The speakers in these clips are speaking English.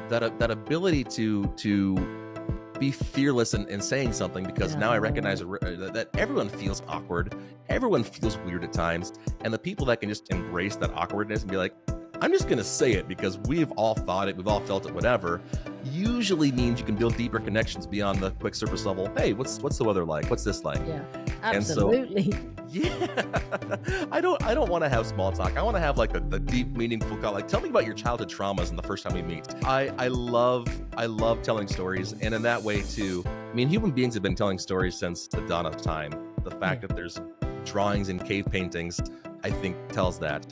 that ability to be fearless in saying something, because now I recognize that everyone feels awkward, everyone feels weird at times, and the people that can just embrace that awkwardness and be like, I'm just gonna say it because we've all thought it, we've all felt it, whatever, usually means you can build deeper connections beyond the quick surface level. Hey, what's the weather like? What's this like? Yeah, absolutely. I don't want to have small talk. I want to have like the deep, meaningful call. Like, tell me about your childhood traumas and the first time we meet. I love telling stories, and in that way too. I mean, human beings have been telling stories since the dawn of time. The fact that there's drawings and cave paintings, I think, tells that.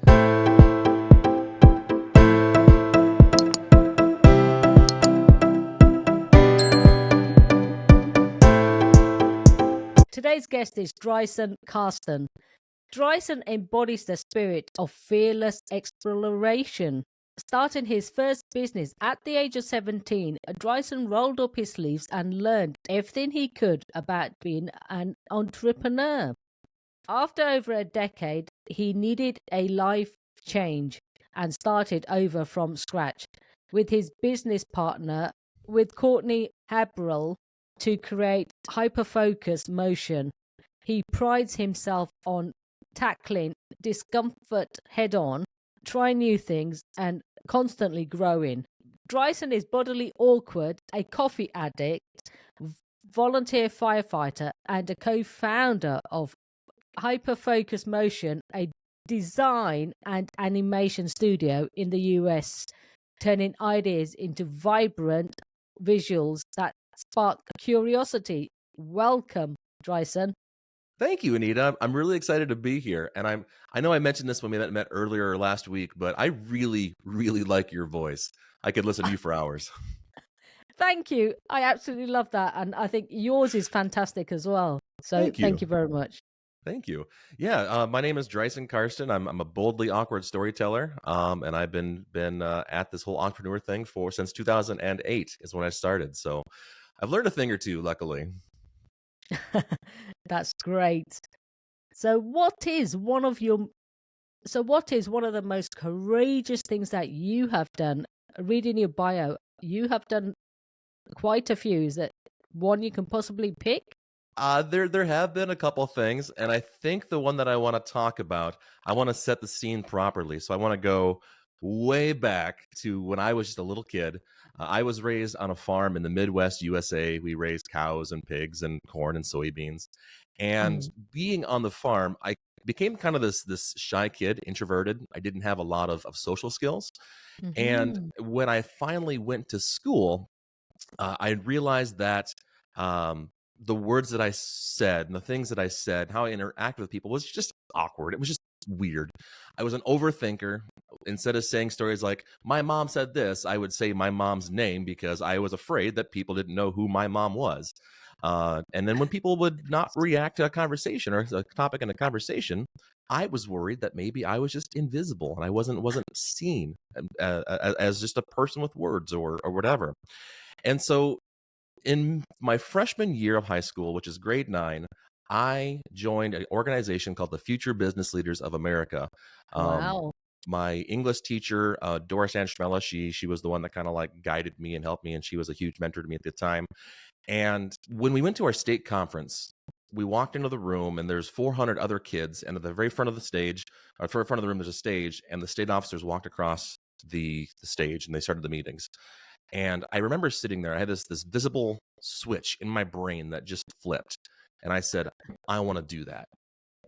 Today's guest is Drysen Carsten. Drysen embodies the spirit of fearless exploration. Starting his first business at the age of 17, Drysen rolled up his sleeves and learned everything he could about being an entrepreneur. After over a decade, he needed a life change and started over from scratch with his business partner, with Courtney Habrel, to create hyper-focus motion. He prides himself on tackling discomfort head-on, trying new things, and constantly growing. Drysen is bodily awkward, a coffee addict, volunteer firefighter, and a co-founder of Hyper-Focus Motion, a design and animation studio in the US, turning ideas into vibrant visuals that spark curiosity. Welcome, Drysen. Thank you, Anita. I'm really excited to be here. And I know I mentioned this when we met earlier last week, but I really, really like your voice. I could listen to you for hours. Thank you. I absolutely love that. And I think yours is fantastic as well. So thank you very much. Thank you. Yeah, my name is Drysen Carsten. I'm a boldly awkward storyteller, and I've been at this whole entrepreneur thing since 2008 is when I started. So I've learned a thing or two, luckily. That's great. So what is one of the most courageous things that you have done? Reading your bio, you have done quite a few. Is that one you can possibly pick? There have been a couple things, and I think the one that I want to talk about, I want to set the scene properly. So I want to go way back to when I was just a little kid. I was raised on a farm in the Midwest USA. We raised cows and pigs and corn and soybeans. And being on the farm, I became kind of this shy kid, introverted. I didn't have a lot of social skills. And when I finally went to school, I realized that the words that I said and the things that I said, how I interact with people was just awkward. It was just weird. I was an overthinker. Instead of saying stories like, my mom said this, I would say my mom's name because I was afraid that people didn't know who my mom was. And then when people would not react to a conversation or a topic in a conversation, I was worried that maybe I was just invisible and I wasn't seen as just a person with words or whatever. And so in my freshman year of high school, which is grade 9, I joined an organization called the Future Business Leaders of America. Wow. My English teacher, Doris Anschmella, she was the one that kind of like guided me and helped me, and she was a huge mentor to me at the time. And when we went to our state conference, we walked into the room, and there's 400 other kids, and at the very front of the stage, or front of the room, there's a stage, and the state officers walked across the stage, and they started the meetings. And I remember sitting there, I had this visible switch in my brain that just flipped. And I said, I want to do that.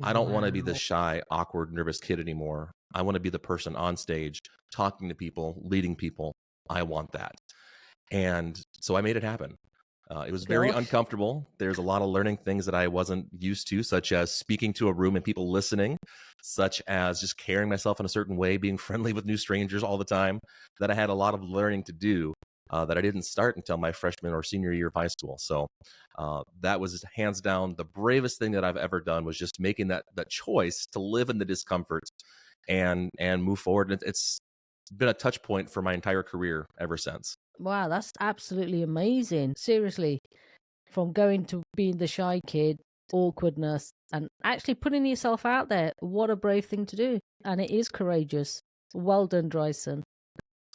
I don't want to be the shy, awkward, nervous kid anymore. I want to be the person on stage, talking to people, leading people. I want that. And so I made it happen. It was very uncomfortable. There's a lot of learning things that I wasn't used to, such as speaking to a room and people listening, such as just carrying myself in a certain way, being friendly with new strangers all the time, that I had a lot of learning to do. That I didn't start until my freshman or senior year of high school. So that was hands down the bravest thing that I've ever done, was just making that choice to live in the discomfort and move forward. And it's been a touch point for my entire career ever since. Wow, that's absolutely amazing. Seriously, from going to being the shy kid, awkwardness, and actually putting yourself out there, what a brave thing to do. And it is courageous. Well done, Drysen.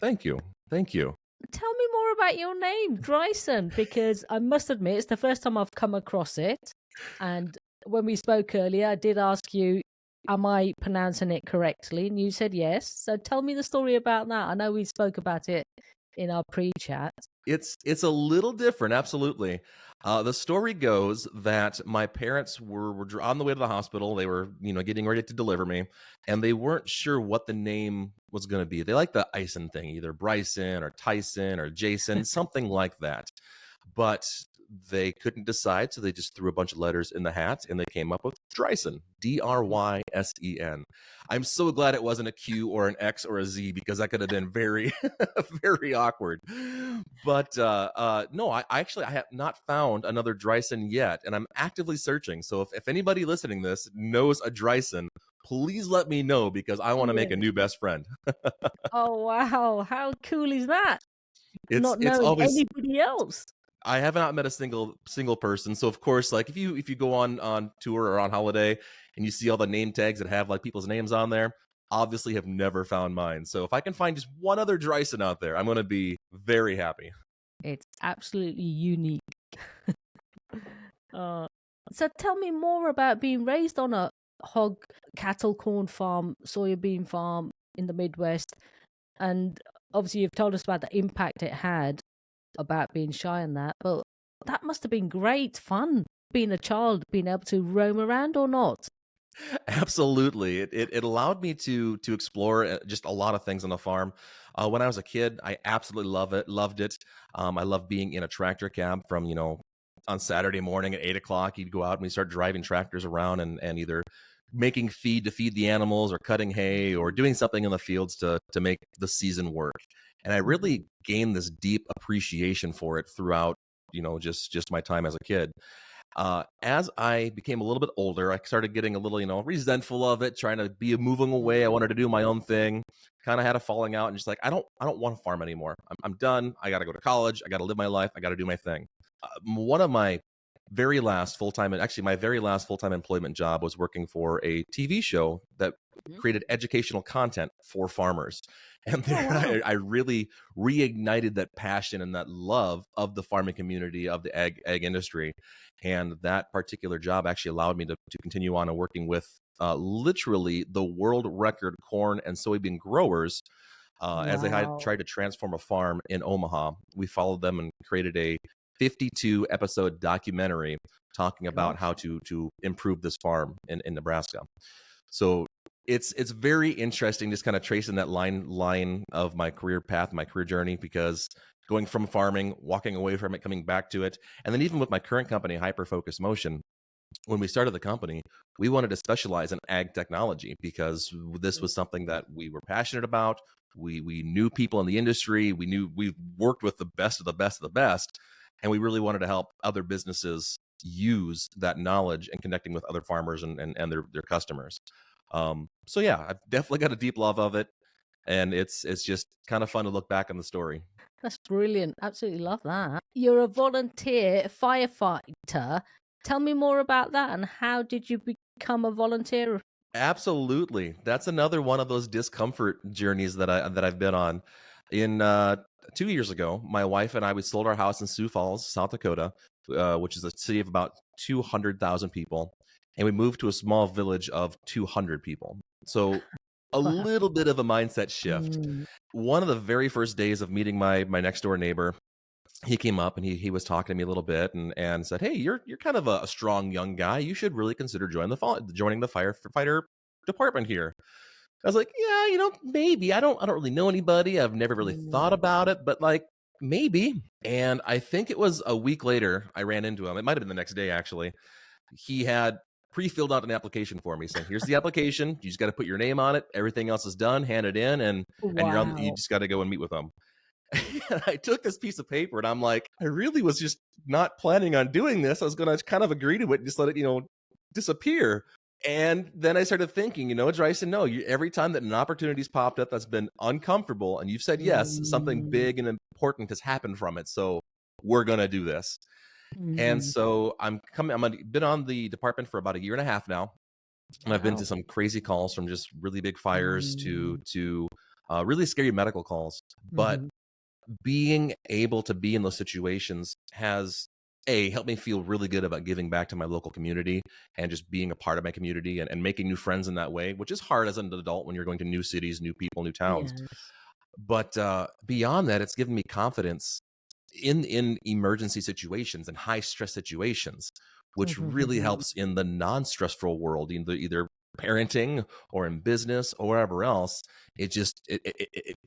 Thank you. Thank you. Tell me more about your name, Drysen, because I must admit it's the first time I've come across it. And when we spoke earlier, I did ask you, am I pronouncing it correctly? And you said yes. So tell me the story about that. I know we spoke about it in our pre-chat. It's a little different, absolutely. The story goes that my parents were on the way to the hospital. They were, getting ready to deliver me, and they weren't sure what the name was going to be. They like the Ison thing, either Bryson or Tyson or Jason, something like that. But they couldn't decide, so they just threw a bunch of letters in the hat, and they came up with Drysen, Drysen. I'm so glad it wasn't a Q or an X or a Z, because that could have been very, very awkward. But no, I have not found another Drysen yet, and I'm actively searching. So if anybody listening to this knows a Drysen, please let me know, because I want to make a new best friend. Oh, wow. How cool is that? It's Not knowing always, anybody else. I have not met a single person. So of course, like if you go on tour or on holiday and you see all the name tags that have like people's names on there, obviously have never found mine. So if I can find just one other Drysen out there, I'm going to be very happy. It's absolutely unique. So tell me more about being raised on a hog, cattle, corn farm, soybean farm in the Midwest. And obviously you've told us about the impact it had about being shy and that, but that must have been great fun being a child, being able to roam around or not. Absolutely. It allowed me to explore just a lot of things on the farm. When I was a kid, I absolutely loved it. I loved being in a tractor cab from, on Saturday morning at 8 o'clock. You'd go out and we start driving tractors around and either making feed to feed the animals or cutting hay or doing something in the fields to make the season work. And I really gained this deep appreciation for it throughout, just my time as a kid. As I became a little bit older, I started getting a little, resentful of it, trying to be moving away. I wanted to do my own thing. Kind of had a falling out, and just like I don't want to farm anymore. I'm done. I got to go to college. I got to live my life. I got to do my thing. One of my very last full time, and actually my very last full time employment job was working for a TV show that created educational content for farmers. And there, I really reignited that passion and that love of the farming community, of the egg industry. And that particular job actually allowed me to continue on and working with literally the world record corn and soybean growers as they had tried to transform a farm in Omaha. We followed them and created a 52 episode documentary talking about how to improve this farm in Nebraska. So it's very interesting, just kind of tracing that line of my career path, my career journey, because going from farming, walking away from it, coming back to it. And then even with my current company, Hyper Focus Motion, when we started the company, we wanted to specialize in ag technology because this was something that we were passionate about. We knew people in the industry. We worked with the best of the best of the best. And we really wanted to help other businesses use that knowledge and connecting with other farmers and their customers. So yeah, I've definitely got a deep love of it. And it's just kind of fun to look back on the story. That's brilliant. Absolutely love that. You're a volunteer firefighter. Tell me more about that, and how did you become a volunteer? Absolutely. That's another one of those discomfort journeys that I've been on. In 2 years ago, my wife and I, we sold our house in Sioux Falls, South Dakota, which is a city of about 200,000 people. And we moved to a small village of 200 people. So a little bit of a mindset shift. One of the very first days of meeting my next door neighbor, he came up and he was talking to me a little bit and said, "Hey, you're kind of a strong young guy. You should really consider joining the firefighter department here." I was like, "Yeah, maybe. I don't really know anybody. I've never really thought about it, but like maybe." And I think it was a week later I ran into him. It might have been the next day actually. He had pre-filled out an application for me saying, "Here's the application. You just got to put your name on it. Everything else is done. Hand it in, and you just got to go and meet with them." And I took this piece of paper and I'm like, I really was just not planning on doing this. I was going to kind of agree to it and just let it, disappear. And then I started thinking, Drysen, no, every time that an opportunity's popped up that's been uncomfortable and you've said yes, something big and important has happened from it. So we're going to do this. And so I've been on the department for about a year and a half now. And I've been to some crazy calls, from just really big fires to really scary medical calls. But being able to be in those situations has helped me feel really good about giving back to my local community and just being a part of my community and making new friends in that way, which is hard as an adult when you're going to new cities, new people, new towns. Yes. But beyond that, it's given me confidence in emergency situations and high stress situations, which really helps in the non-stressful world, either parenting or in business or wherever else. It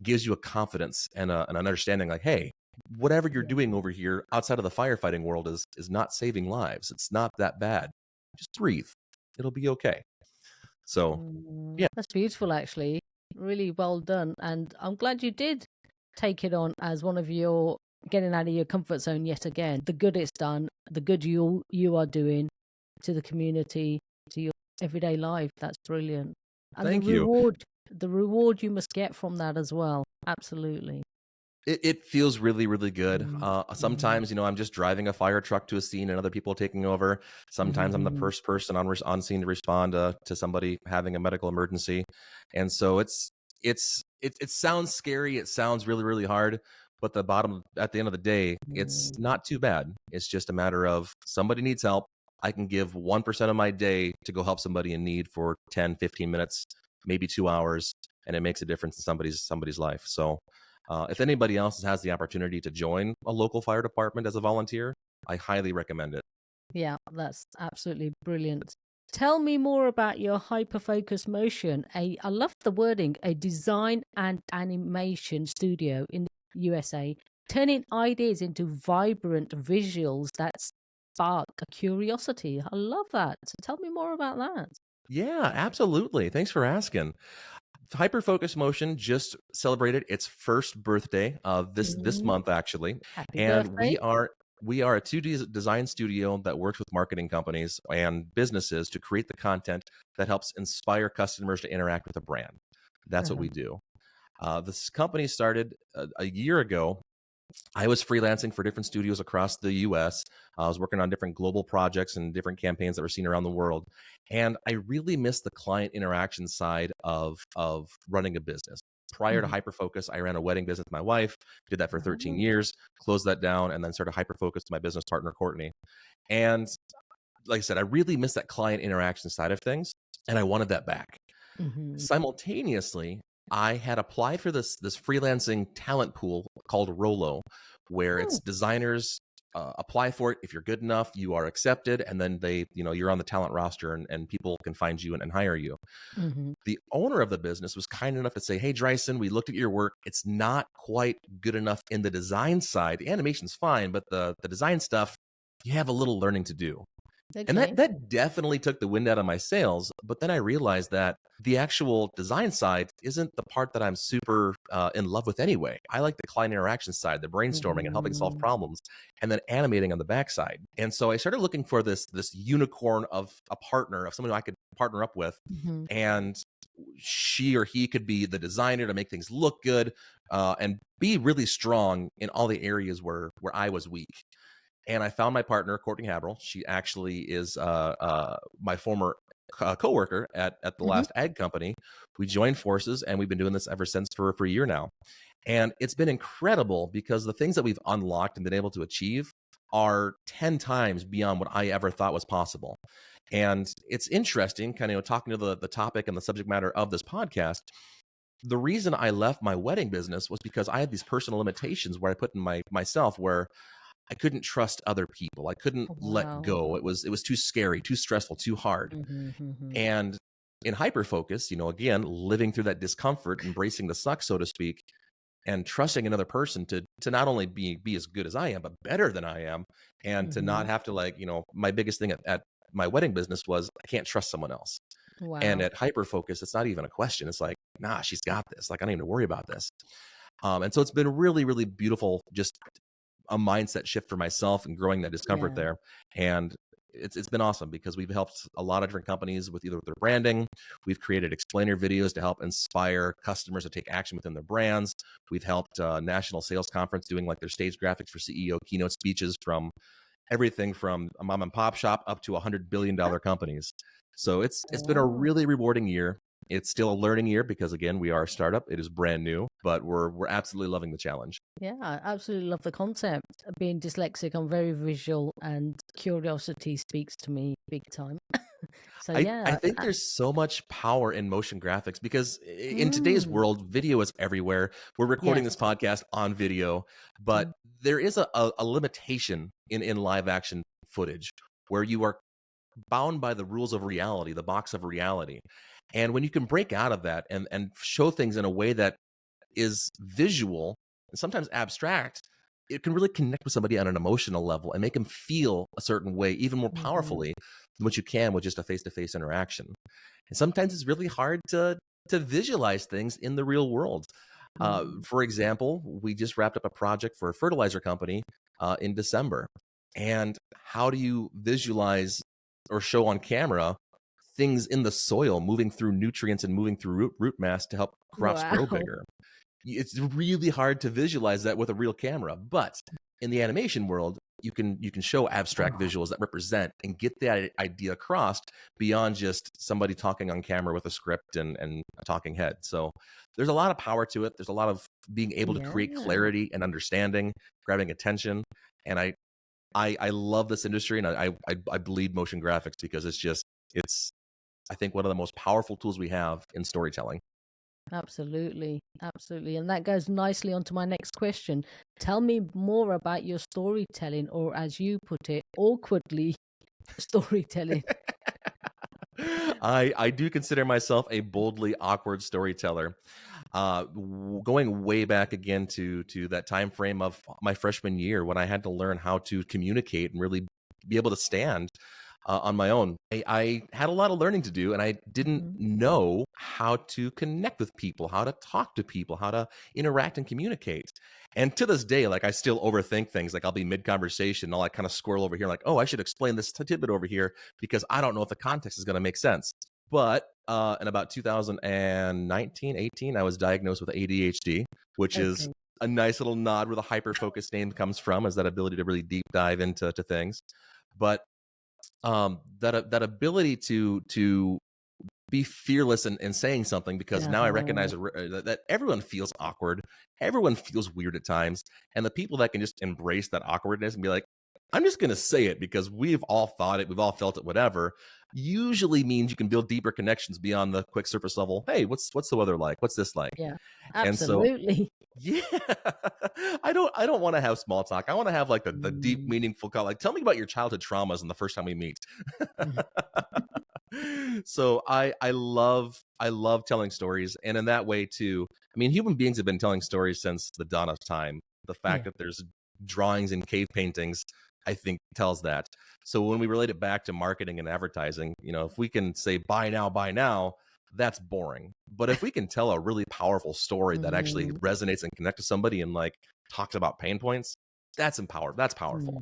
gives you a confidence and an understanding, like, hey, whatever you're doing over here outside of the firefighting world is not saving lives. It's not that bad. Just breathe. It'll be okay. So yeah. That's beautiful, actually. Really well done. And I'm glad you did take it on as one of your getting out of your comfort zone yet again. The good it's done, the good you are doing to the community, to your everyday life. That's brilliant. And Thank you. The reward you must get from that as well. Absolutely. It feels really, really good. Mm-hmm. Sometimes, I'm just driving a fire truck to a scene and other people are taking over. Sometimes I'm the Mm-hmm. first person on scene to respond to somebody having a medical emergency. And so it sounds scary. It sounds really, really hard. But at the end of the day, it's not too bad. It's just a matter of somebody needs help. I can give 1% of my day to go help somebody in need for 10, 15 minutes, maybe 2 hours, and it makes a difference in somebody's life. So if anybody else has the opportunity to join a local fire department as a volunteer, I highly recommend it. Yeah, that's absolutely brilliant. Tell me more about your hyper-focus motion. I love the wording, a design and animation studio in the USA, turning ideas into vibrant visuals that spark a curiosity. I love that. So tell me more about that. Yeah, absolutely. Thanks for asking. Hyperfocus Motion just celebrated its first birthday this Mm, month, actually, happy and birthday. we are a 2D design studio that works with marketing companies and businesses to create the content that helps inspire customers to interact with a brand. That's what Uh-huh. we do. This company started a year ago. I was freelancing for different studios across the US. I was working on different global projects and different campaigns that were seen around the world. And I really missed the client interaction side of running a business. Prior to Mhm. Hyperfocus, I ran a wedding business with my wife, did that for 13 Oh. years, closed that down, and then started Hyperfocus to my business partner, Courtney. And like I said, I really missed that client interaction side of things, and I wanted that back. Mhm. Simultaneously, I had applied for this freelancing talent pool called Rolo, where it's Oh. designers apply for it. If you're good enough, you are accepted, and then you're on the talent roster, and people can find you and hire you. Mhm. The owner of the business was kind enough to say, "Hey, Drysen, we looked at your work. It's not quite good enough in the design side. The animation's fine, but the design stuff, you have a little learning to do." And Okay. that definitely took the wind out of my sails. But then I realized that the actual design side isn't the part that I'm super in love with anyway. I like the client interaction side, the brainstorming and helping solve Mhm. problems, and then animating on the backside. And so I started looking for this unicorn of a partner, of someone who I could partner up with, Mhm. and she or he could be the designer to make things look good and be really strong in all the areas where I was weak. And I found my partner, Courtney Haverl. She actually is my former coworker at the Mhm. last ag company. We joined forces, and we've been doing this ever since for a year now. And it's been incredible because the things that we've unlocked and been able to achieve are 10 times beyond what I ever thought was possible. And it's interesting, kind of talking to the topic and the subject matter of this podcast. The reason I left my wedding business was because I had these personal limitations where I put in myself where I couldn't trust other people. I couldn't let Wow. go. It was too scary, too stressful, too hard. Mhm. Mhm. And in hyperfocus, again, living through that discomfort, embracing the suck, so to speak, and trusting another person to not only be as good as I am, but better than I am, and to not Mhm. have to my biggest thing at my wedding business was I can't trust someone else. And Wow. at hyperfocus, it's not even a question. It's like, nah, she's got this. Like I don't even worry about this. And so it's been really, really beautiful, just a mindset shift for myself and growing that discomfort Yeah. there. And it's been awesome because we've helped a lot of different companies with either their branding. We've created explainer videos to help inspire customers to take action within their brands. We've helped National Sales Conference doing like their stage graphics for CEO keynote speeches from everything from a mom and pop shop up to $100 billion companies. So it's been a Oh. really rewarding year. It's still a learning year because, again, we are a startup. It is brand new, but we're absolutely loving the challenge. Yeah, I absolutely love the concept. Being dyslexic, I'm very visual, and curiosity speaks to me big time. So I yeah, think there's so much power in motion graphics because in today's mm, world, video is everywhere. We're recording yes, this podcast on video, but mm, there is a limitation in live action footage where you are bound by the rules of reality, the box of reality. And when you can break out of that and show things in a way that is visual and sometimes abstract, it can really connect with somebody on an emotional level and make them feel a certain way even more mhm, powerfully than what you can with just a face-to-face interaction. And sometimes it's really hard to visualize things in the real world. mm, For example, we just wrapped up a project for a fertilizer company in December. And how do you visualize or show on camera things in the soil moving through nutrients and moving through root mass to help crops grow wow, bigger? It's really hard to visualize that with a real camera, but in the animation world, you can show abstract oh, visuals that represent and get that idea across beyond just somebody talking on camera with a script and a talking head. So there's a lot of power to it. There's a lot of being able to create yeah, clarity and understanding, grabbing attention. And I love this industry, and I bleed motion graphics because it's I think one of the most powerful tools we have in storytelling. absolutely, absolutely, and that goes nicely onto my next question. Tell me more about your storytelling, or as you put it, awkwardly storytelling. I do consider myself a boldly awkward storyteller. Going way back again to that time frame of my freshman year when I had to learn how to communicate and really be able to stand on my own. I had a lot of learning to do, and I didn't Mhm, know how to connect with people, how to talk to people, how to interact and communicate. And to this day, like I still overthink things. Like I'll be mid conversation, and I'll like kind of squirrel over here, like, oh, I should explain this tidbit over here because I don't know if the context is going to make sense. But in about 2019, 18, I was diagnosed with ADHD, which is okay, a nice little nod where the hyper focused name comes from, is that ability to really deep dive into things. But that ability to be fearless in saying something, because yeah, now I recognize that everyone feels awkward, everyone feels weird at times, and the people that can just embrace that awkwardness and be like, I'm just going to say it because we've all thought it, we've all felt it, whatever, usually means you can build deeper connections beyond the quick surface level. Hey, what's the weather like? What's this like? yeah, And so absolutely. yeah, I don't want to have small talk. I want to have like the deep, Mm, meaningful call. Like, tell me about your childhood traumas and the first time we meet. mhm, So I love telling stories, and in that way too. I mean, human beings have been telling stories since the dawn of time. The fact yeah, that there's drawings and cave paintings, I think, tells that. So when we relate it back to marketing and advertising, if we can say buy now, that's boring. But if we can tell a really powerful story that actually mhm, resonates and connects to somebody and like talks about pain points, that's empowered. That's mm. powerful.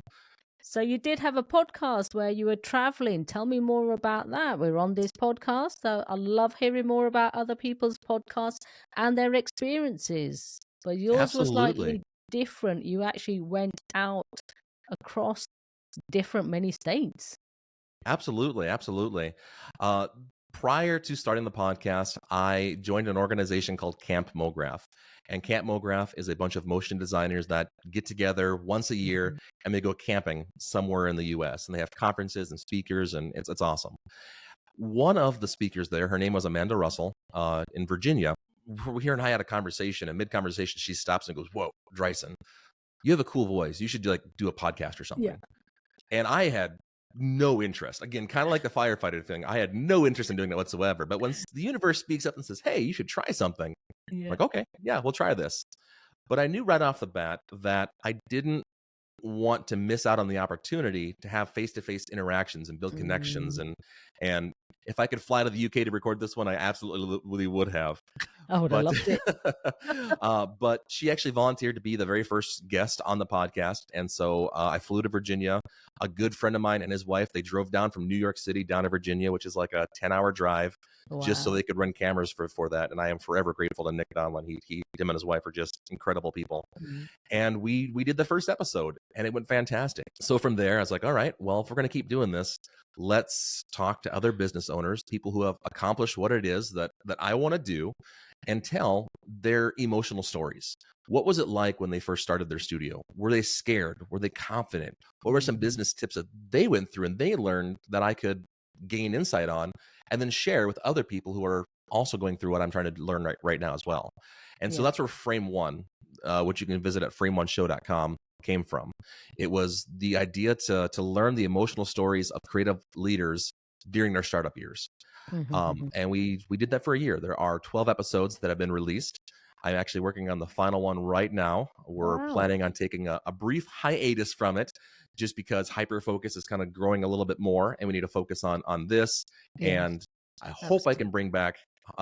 So you did have a podcast where you were traveling. Tell me more about that. We're on this podcast, so I love hearing more about other people's podcasts and their experiences. But yours was Absolutely. slightly different. You actually went out across different many states. Absolutely, absolutely. Uh, Prior to starting the podcast, I joined an organization called Camp MoGraph. And Camp MoGraph is a bunch of motion designers that get together once a year Mhm. and they go camping somewhere in the US. And they have conferences and speakers, and it's awesome. One of the speakers there, her name was Amanda Russell in Virginia. Here and I had a conversation, and mid conversation, she stops and goes, "Whoa, Drysen, you have a cool voice. You should like do a podcast or Yeah. something." And I had no interest. Again, kind of like the firefighter thing. I had no interest in doing that whatsoever. But when the universe speaks up and says, "Hey, you should try something," I'm Yeah. like, okay, yeah, we'll try this. But I knew right off the bat that I didn't want to miss out on the opportunity to have face-to-face interactions and build connections. Mm. And if I could fly to the UK to record this one, I absolutely would have. I would have But loved it. but she actually volunteered to be the very first guest on the podcast, and so I flew to Virginia. A good friend of mine and his wife, they drove down from New York City down to Virginia, which is like a 10-hour drive, just so Wow. they could run cameras for that. And I am forever grateful to Nick Donlin. Him and his wife are just incredible people. Mm. And we did the first episode, and it went fantastic. So from there, I was like, all right, well, if we're going to keep doing this, let's talk to other business owners, people who have accomplished what it is that I want to do, and tell their emotional stories. What was it like when they first started their studio? Were they scared? Were they confident? What were some business tips that they went through and they learned that I could gain insight on and then share with other people who are also going through what I'm trying to learn right now as well? And so Yeah. that's where Frame One, which you can visit at frameoneshow.com, came from. It was the idea to learn the emotional stories of creative leaders during their startup years. And we did that for a year. There are 12 episodes that have been released. I'm actually working on the final one right now. We're Wow. planning on taking a brief hiatus from it, just because hyper-focus is kind of growing a little bit more, and we need to focus on this. Yes, And I hope I can bring back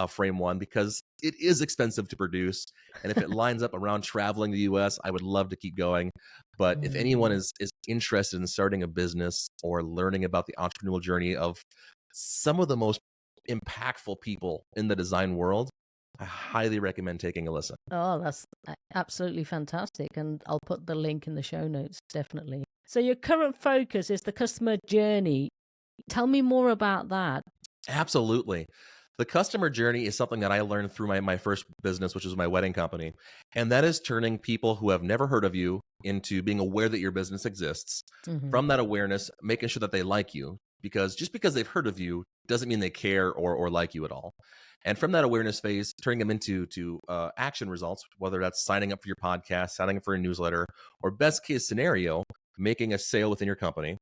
Frame One, because it is expensive to produce. And if it lines up around traveling the US, I would love to keep going. But if anyone is interested in starting a business or learning about the entrepreneurial journey of some of the most impactful people in the design world, I highly recommend taking a listen. Oh, that's absolutely fantastic. And I'll put the link in the show notes, definitely. So your current focus is the customer journey. Tell me more about that. Absolutely. The customer journey is something that I learned through my first business, which was my wedding company. And that is turning people who have never heard of you into being aware that your business exists. From that awareness, making sure that they like you, because just because they've heard of you doesn't mean they care or like you at all. And from that awareness phase, turning them into action results, whether that's signing up for your podcast, signing up for a newsletter, or best case scenario, making a sale within your company.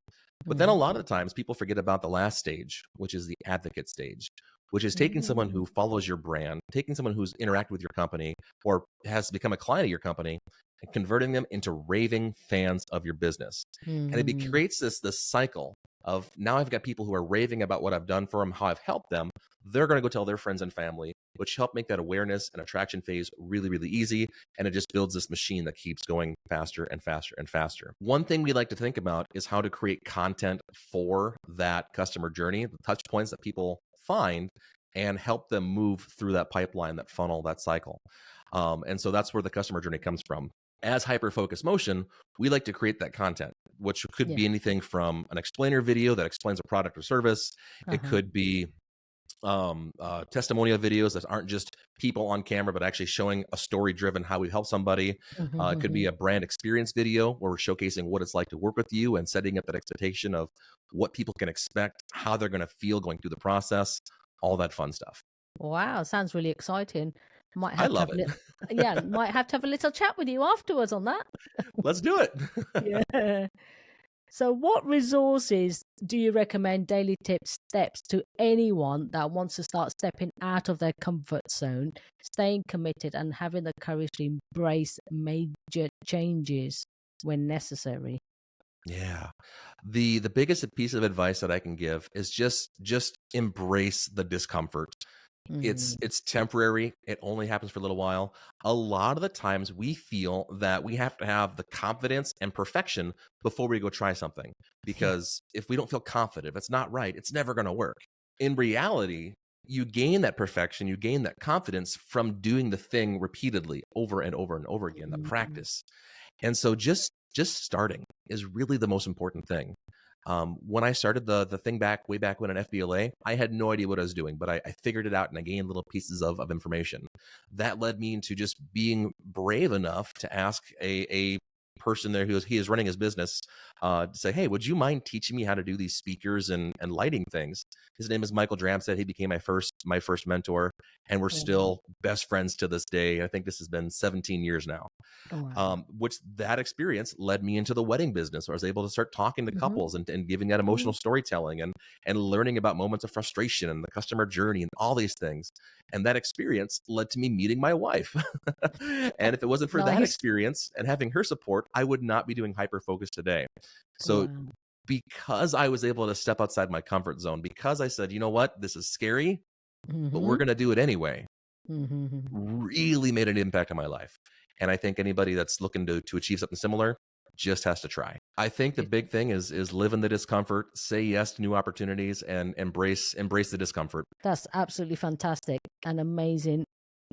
But then a lot of the times people forget about the last stage, which is the advocate stage, which is taking someone who follows your brand, taking someone who's interacted with your company or has become a client of your company, and converting them into raving fans of your business. And it creates this cycle of, now I've got people who are raving about what I've done for them, how I've helped them. They're going to go tell their friends and family, which help make that awareness and attraction phase really, really easy. And it just builds this machine that keeps going faster and faster and faster. One thing we like to think about is how to create content for that customer journey, the touch points that people find, and help them move through that pipeline, that funnel, that cycle. And so that's where the customer journey comes from. As Hyper-Focus Motion, we like to create that content, which could be anything from an explainer video that explains a product or service. It could be testimonial videos that aren't just people on camera, but actually showing a story driven how we help somebody. It could be a brand experience video where we're showcasing what it's like to work with you and setting up that expectation of what people can expect, how they're going to feel going through the process, all that fun stuff. Wow, sounds really exciting. Might I have to love have it. might have to have a little chat with you afterwards on that. Let's do it. Yeah. So what resources do you recommend, daily tips, steps, to anyone that wants to start stepping out of their comfort zone, staying committed, and having the courage to embrace major changes when necessary? Yeah. The biggest piece of advice that I can give is just embrace the discomfort. It's temporary. It only happens for a little while. A lot of the times we feel that we have to have the confidence and perfection before we go try something, because if we don't feel confident, if it's not right, it's never going to work. In reality, you gain that perfection, you gain that confidence from doing the thing repeatedly over and over and over again, the practice. And so just starting is really the most important thing. When I started the thing way back when in FBLA, I had no idea what I was doing, but I figured it out and I gained little pieces of information. That led me into just being brave enough to ask a person there he is running his business, to say, hey, would you mind teaching me how to do these speakers and lighting things? His name is Michael Dramstead. He became my first mentor, and we're still best friends to this day. I think this has been 17 years now. Which that experience led me into the wedding business, where I was able to start talking to couples and giving that emotional storytelling and learning about moments of frustration and the customer journey and all these things. And that experience led to me meeting my wife. And if it wasn't for that experience and having her support, I would not be doing Hyper-Focus today. So because I was able to step outside my comfort zone, because I said, you know what, this is scary, but we're going to do it anyway, really made an impact on my life. And I think anybody that's looking to achieve something similar just has to try. I think the big thing is live in the discomfort, say yes to new opportunities, and embrace the discomfort. That's absolutely fantastic and amazing.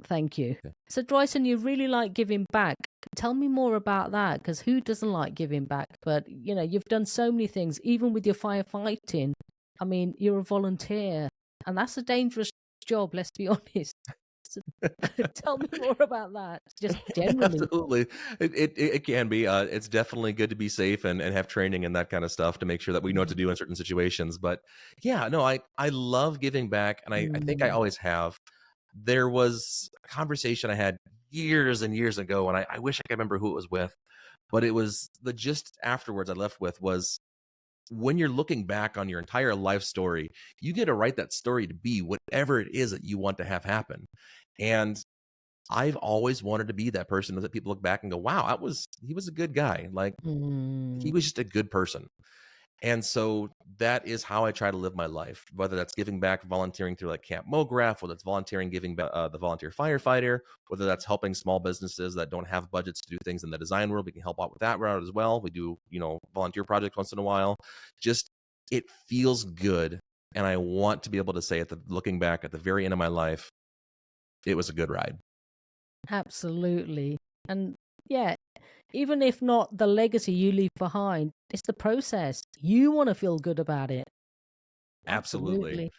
Thank you. So Drysen, you really like giving back. Tell me more about that, because who doesn't like giving back? But you've done so many things, even with your firefighting. I mean, you're a volunteer, and that's a dangerous job, let's be honest. So tell me more about that, just generally. Absolutely. It can be. It's definitely good to be safe and have training and that kind of stuff to make sure that we know what to do in certain situations. But yeah, no, I love giving back, and I think I Mm. always have. There was a conversation I had years and years ago, and I wish I could remember who it was with, but it was the gist afterwards I left with was when you're looking back on your entire life story, you get to write that story to be whatever it is that you want to have happen. And I've always wanted to be that person that people look back and go, wow, he was a good guy. Like he Mm. was just a good person. And so that is how I try to live my life, whether that's giving back, volunteering through like Camp MoGraph, whether it's volunteering, giving back the volunteer firefighter, whether that's helping small businesses that don't have budgets to do things in the design world. We can help out with that route as well. We do, volunteer projects once in a while. Just it feels good. And I want to be able to say looking back at the very end of my life, it was a good ride. Absolutely. And yeah, even if not the legacy you leave behind, it's the process. You want to feel good about it. Absolutely.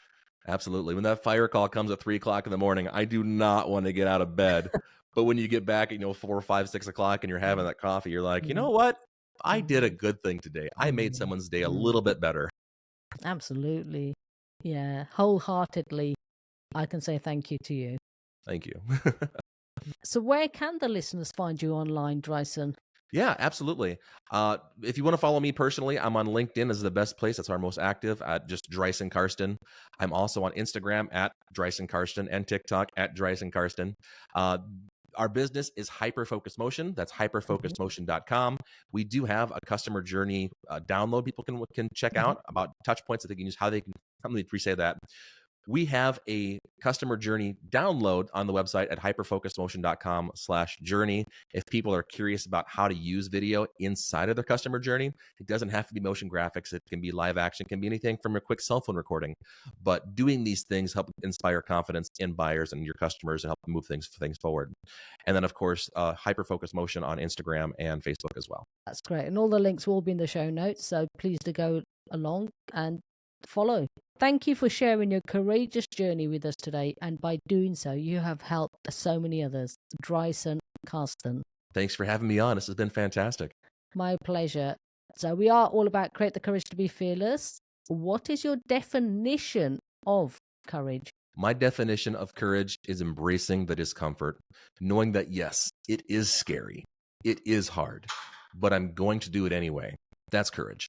Absolutely. When that fire call comes at 3:00 in the morning, I do not want to get out of bed. But when you get back at 4, 5, 6 o'clock and you're having that coffee, you're like, you know what? I did a good thing today. I made someone's day a little bit better. Absolutely. Yeah, wholeheartedly, I can say thank you to you. Thank you. So where can the listeners find you online, Drysen? Yeah, absolutely. If you want to follow me personally, I'm on LinkedIn as the best place. That's our most active at just Drysen Carsten. I'm also on Instagram at Drysen Carsten and TikTok at Drysen Carsten. Our business is Hyperfocus Motion. That's hyperfocusmotion.com. We do have a customer journey download people can check out about touch points that they can use, how they can, let me re-say that. We have a customer journey download on the website at hyperfocusmotion.com/journey. If people are curious about how to use video inside of their customer journey, it doesn't have to be motion graphics. It can be live action, it can be anything from a quick cell phone recording. But doing these things help inspire confidence in buyers and your customers and help move things forward. And then, of course, Hyperfocus Motion on Instagram and Facebook as well. That's great. And all the links will be in the show notes. So please to go along and follow. Thank you for sharing your courageous journey with us today. And by doing so, you have helped so many others. Drysen Carsten. Thanks for having me on. This has been fantastic. My pleasure. So we are all about create the courage to be fearless. What is your definition of courage? My definition of courage is embracing the discomfort, knowing that, yes, it is scary. It is hard, but I'm going to do it anyway. That's courage.